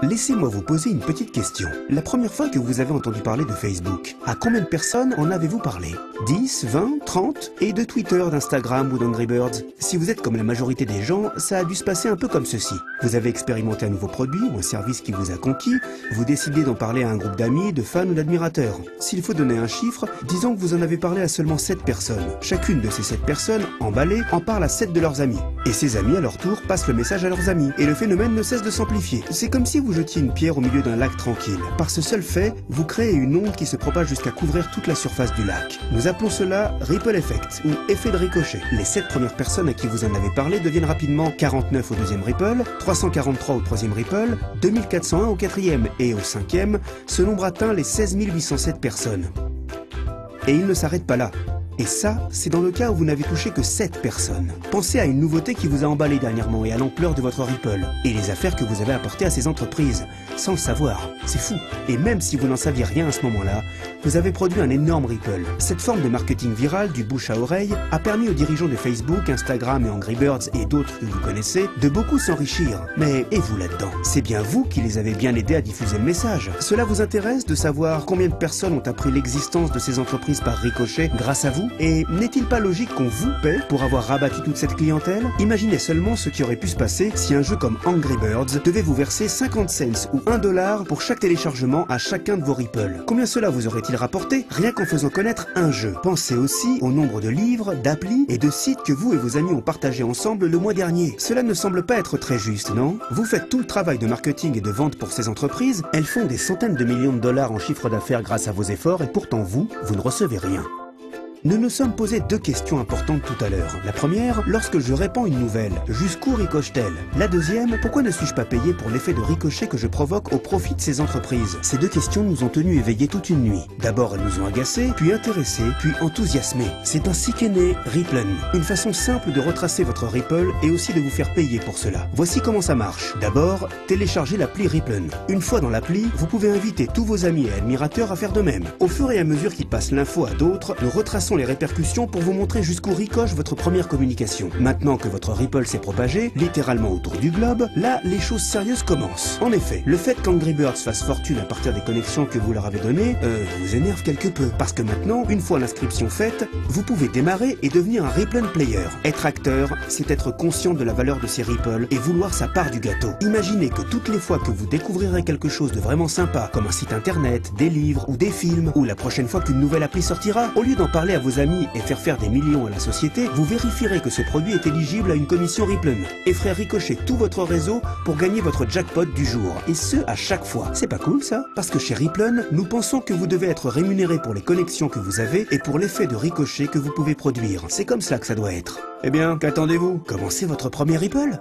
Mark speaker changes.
Speaker 1: Laissez-moi vous poser une petite question. La première fois que vous avez entendu parler de Facebook, à combien de personnes en avez-vous parlé? 10, 20, 30? Et de Twitter, d'Instagram ou d'Angry Birds? Si vous êtes comme la majorité des gens, ça a dû se passer un peu comme ceci. Vous avez expérimenté un nouveau produit ou un service qui vous a conquis, vous décidez d'en parler à un groupe d'amis, de fans ou d'admirateurs. S'il faut donner un chiffre, disons que vous en avez parlé à seulement 7 personnes. Chacune de ces 7 personnes, emballées, en parle à 7 de leurs amis. Et ces amis, à leur tour, passent le message à leurs amis. Et le phénomène ne cesse de s'amplifier. C'est comme si vous jetiez une pierre au milieu d'un lac tranquille. Par ce seul fait, vous créez une onde qui se propage jusqu'à couvrir toute la surface du lac. Nous appelons cela Ripple Effect, ou effet de ricochet. Les 7 premières personnes à qui vous en avez parlé deviennent rapidement 49 au deuxième Ripple, 343 au troisième Ripple, 2401 au quatrième et au cinquième. Ce nombre atteint les 16 807 personnes. Et il ne s'arrête pas là. Et ça, c'est dans le cas où vous n'avez touché que 7 personnes. Pensez à une nouveauté qui vous a emballé dernièrement et à l'ampleur de votre Ripple. Et les affaires que vous avez apportées à ces entreprises, sans le savoir. C'est fou. Et même si vous n'en saviez rien à ce moment-là, vous avez produit un énorme Ripple. Cette forme de marketing viral, du bouche à oreille, a permis aux dirigeants de Facebook, Instagram et Angry Birds et d'autres que vous connaissez, de beaucoup s'enrichir. Mais et vous là-dedans? C'est bien vous qui les avez bien aidés à diffuser le message. Cela vous intéresse de savoir combien de personnes ont appris l'existence de ces entreprises par ricochet grâce à vous? Et n'est-il pas logique qu'on vous paie pour avoir rabattu toute cette clientèle? Imaginez seulement ce qui aurait pu se passer si un jeu comme Angry Birds devait vous verser 50 cents ou $1 pour chaque téléchargement à chacun de vos Ripple. Combien cela vous aurait-il rapporté rien qu'en faisant connaître un jeu? Pensez aussi au nombre de livres, d'applis et de sites que vous et vos amis ont partagé ensemble le mois dernier. Cela ne semble pas être très juste, non? Vous faites tout le travail de marketing et de vente pour ces entreprises, elles font des centaines de millions de dollars en chiffre d'affaires grâce à vos efforts et pourtant vous ne recevez rien. Nous nous sommes posé 2 questions importantes tout à l'heure. La première, lorsque je répands une nouvelle, jusqu'où ricoche-t-elle? La deuxième, pourquoi ne suis-je pas payé pour l'effet de ricochet que je provoque au profit de ces entreprises? Ces 2 questions nous ont tenus éveillés toute une nuit. D'abord, elles nous ont agacés, puis intéressés, puis enthousiasmés. C'est ainsi qu'est né Ripplen, une façon simple de retracer votre Ripple et aussi de vous faire payer pour cela. Voici comment ça marche. D'abord, téléchargez l'appli Ripplen. Une fois dans l'appli, vous pouvez inviter tous vos amis et admirateurs à faire de même. Au fur et à mesure qu'ils passent l'info à d'autres, nous retraçons les répercussions pour vous montrer jusqu'où ricoche votre première communication. Maintenant que votre Ripple s'est propagé, littéralement autour du globe, là, les choses sérieuses commencent. En effet, le fait qu'Angry Birds fasse fortune à partir des connexions que vous leur avez données, vous énerve quelque peu. Parce que maintenant, une fois l'inscription faite, vous pouvez démarrer et devenir un Ripplen player. Être acteur, c'est être conscient de la valeur de ces Ripple et vouloir sa part du gâteau. Imaginez que toutes les fois que vous découvrirez quelque chose de vraiment sympa, comme un site internet, des livres ou des films, ou la prochaine fois qu'une nouvelle appli sortira, au lieu d'en parler à vos amis et faire des millions à la société, vous vérifierez que ce produit est éligible à une commission Ripplen et ferez ricocher tout votre réseau pour gagner votre jackpot du jour. Et ce, à chaque fois. C'est pas cool ça? Parce que chez Ripplen, nous pensons que vous devez être rémunéré pour les connexions que vous avez et pour l'effet de ricochet que vous pouvez produire. C'est comme ça que ça doit être. Eh bien, qu'attendez-vous? Commencez votre premier Ripple.